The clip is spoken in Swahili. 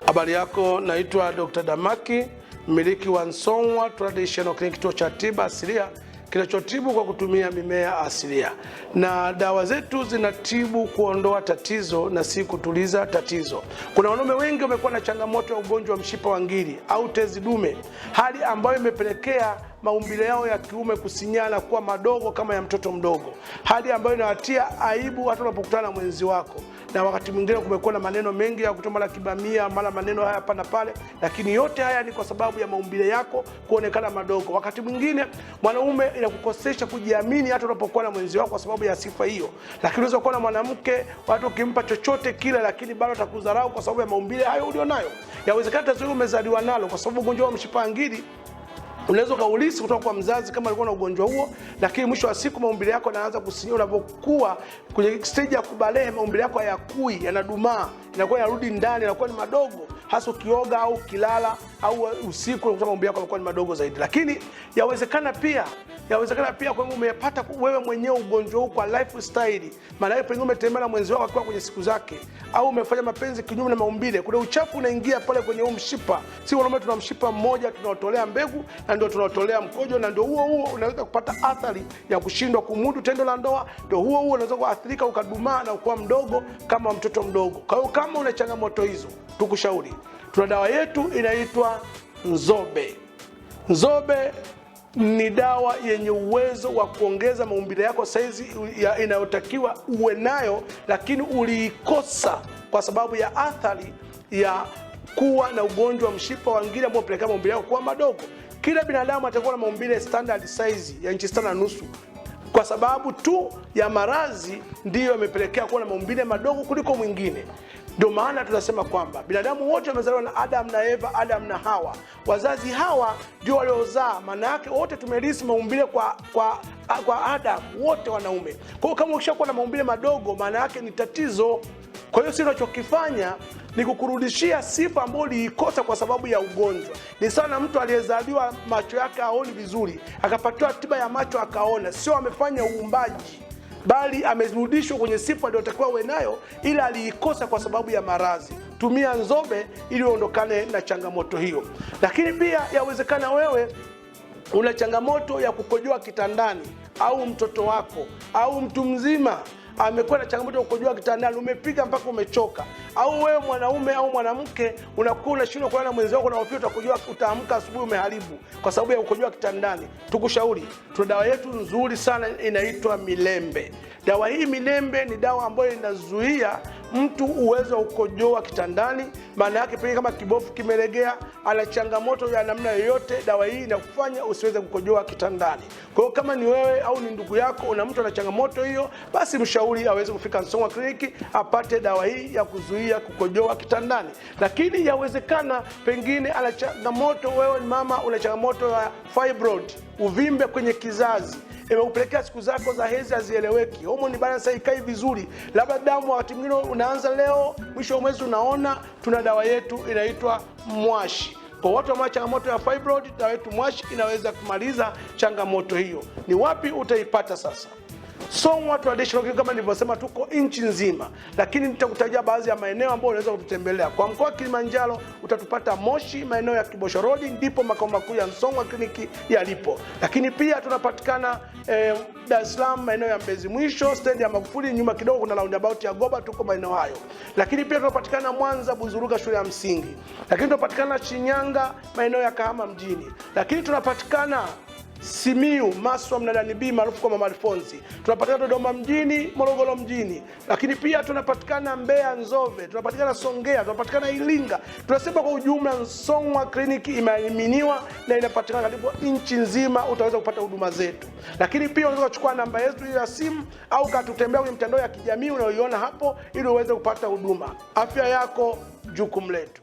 Habari yako, naitwa Dr. Damaki, mmiliki wa Song'wa Traditional Clinic, kituo cha tiba asilia kinachotibu kwa kutumia mimea asilia. Na dawa zetu zinatibu kuondoa tatizo na si kutuliza tatizo. Kuna wanaume wengi wamekuwa na changamoto ya ugonjwa wa mshipa wa ngiri au tezi dume, hali ambayo imepelekea maumbile yao ya kiume kusinyana kuwa madogo kama ya mtoto mdogo, hali ambayo inawatia aibu hata unapokutana na mwenzi wako. Na wakati mwingine kumekuwa na maneno mengi ya kutoa mara kibamia, mara maneno haya hapa na pale, lakini yote haya ni kwa sababu ya maumbile yako kuonekana madogo. Wakati mwingine mwanaume inakukosesha kujiamini hata unapokuwa na mwenzi wako kwa sababu ya sifa hiyo. Lakini unaweza kuwa na mwanamke watu ukimpa chochote kile, lakini bado atakudharau kwa sababu ya maumbile hayo ulionayo. Yawezekana tatizo hilo umezaliwa nalo, kwa sababu ugonjwa wa mshipa wa ngiri unaweza kaulisi kutoka kwa mzazi kama alikuwa na ugonjwa huo, lakini mwisho wa siku maumbile yako yanaanza kusinyia. Unapokuwa kwenye stage ya kubalehe, maumbile yako hayakui, yanadumaa, inakuwa yarudi ndani, yanakuwa ni madogo, hasa ukioga au kilala au usiku unakuta maumbile yako yanakuwa ni madogo zaidi. Lakini yawezekana pia kwa umepata wewe mwenyewe ugonjwa huu kwa lifestyle, maana yake pengine umetembea na mwenzi wako akiwa kwenye siku zake, au umefanya mapenzi kinyume na maumbile, kuna uchafu unaingia pale kwenye mshipa. Si wanaume tuna mshipa mmoja tunaotolea mbegu na ndio tunaotolea mkojo, na ndio huo unaweza kupata athari ya kushindwa kumudu tendo la ndoa, ndio huo unaweza kuathirika ukadumaa na kuwa mdogo kama mtoto mdogo. Kwa hiyo kama una changamoto hizo, tukushauri tuna dawa yetu inaitwa Nzobe. Nzobe ni dawa yenye uwezo wa kuongeza maumbile yako saizi inayotakiwa uwe nayo, lakini uliikosa kwa sababu ya athari ya kuwa na ugonjwa wa mshipa wa ngiri ambao unapelekea maumbile yako kuwa madogo. Kila binadamu atakuwa na maumbile standard size ya inchi 6.5. Kwa sababu tu ya maradhi ndiyo yamepelekea kuwa na maumbile madogo kuliko mwingine. Ndio maana tunasema kwamba binadamu wote wamezaliwa na Adam na Eva, Adam na Hawa. Wazazi hawa ndio waliozaa, maana yake wote tumelisi maumbile kwa Adam, wote wanaume. Kwa hiyo kama ukishakuwa na maumbile madogo, maana yake ni tatizo. Kwa hiyo sisi tunachokifanya ni kukurudishia sifa ambayo uliikosa kwa sababu ya ugonjwa. Ni sana mtu aliyezaliwa macho yake haoni vizuri, akapatiwa tiba ya macho akaona, sio amefanya uumbaji, bali amerudishwa kwenye sifa aliyotakiwa uwe nayo, ila aliikosa kwa sababu ya maradhi. Tumia Nzobe ili uondokane na changamoto hiyo. Lakini pia yawezekana wewe una changamoto ya kukojoa kitandani, au mtoto wako au mtu mzima amekuwa na changamoto ya kukojoa kitandani, umepiga mpaka umechoka, au wewe mwanaume au mwanamke unakuwa unashindwa kulala na mwenzi wako na hofia utakojoa, utaamka asubuhi umeharibu kwa sababu ya kukojoa kitandani, tukushauri tuna dawa yetu nzuri sana inaitwa Milembe. Dawa hii Milembe ni dawa ambayo inazuia mtu uwezo wa kukojoa kitandani. Maana yake pengine kama kibofu kimelegea, ana changamoto ya namna yoyote, dawa hii inakufanya usiweze kukojoa kitandani. Kwa hiyo kama ni wewe au ni ndugu yako una mtu ana changamoto hiyo, basi mshauri aweze kufika Song'wa Clinic apate dawa hii ya kuzuia kukojoa kitandani. Lakini yawezekana pengine ana changamoto, wewe ni mama una changamoto ya fibroid, uvimbe kwenye kizazi, imekupelekea siku zako za hedhi hazieleweki, hormone balance haikai vizuri, labda damu wakati mwingine unaanza leo, mwisho wa mwezi unaona. Tuna dawa yetu inaitwa Mwashi. Kwa watu ambao changamoto ya fibroid, dawa yetu Mwashi inaweza kumaliza changamoto hiyo. Ni wapi utaipata sasa? Song'wa Traditional Clinic kama nilivyosema tuko nchi nzima, lakini nitakutajia baadhi ya maeneo ambayo unaweza kututembelea. Kwa mkoa wa Kilimanjaro utatupata Moshi, maeneo ya Kibosho Road, ndipo makao makuu ya Song'wa Clinic yalipo. Lakini pia tunapatikana Dar es Salaam, maeneo ya Mbezi Mwisho, stendi ya Magufuli, nyuma kidogo kuna roundabout ya Goba, tuko maeneo hayo. Lakini pia tunapatikana Mwanza, Buzuruga shule ya msingi. Lakini tunapatikana Shinyanga, maeneo ya Kahama mjini. Lakini tunapatikana Simiyu, Maswa, Mnadani B maarufu kwa Mama Alfonsi. Tunapatikana Dodoma mjini, Morogoro mjini. Lakini pia tunapatikana Mbeya, Nzove, tunapatikana Songea, tunapatikana Iringa. Tunasema kwa ujumla Song'wa Clinic imeaminiwa na inapatikana karibu nchi nzima, utaweza kupata huduma zetu. Lakini pia unaweza kuchukua namba yetu ya simu au katutembea kwenye mitandao ya kijamii unayoiona hapo ili uweze kupata huduma. Afya yako jukumu letu.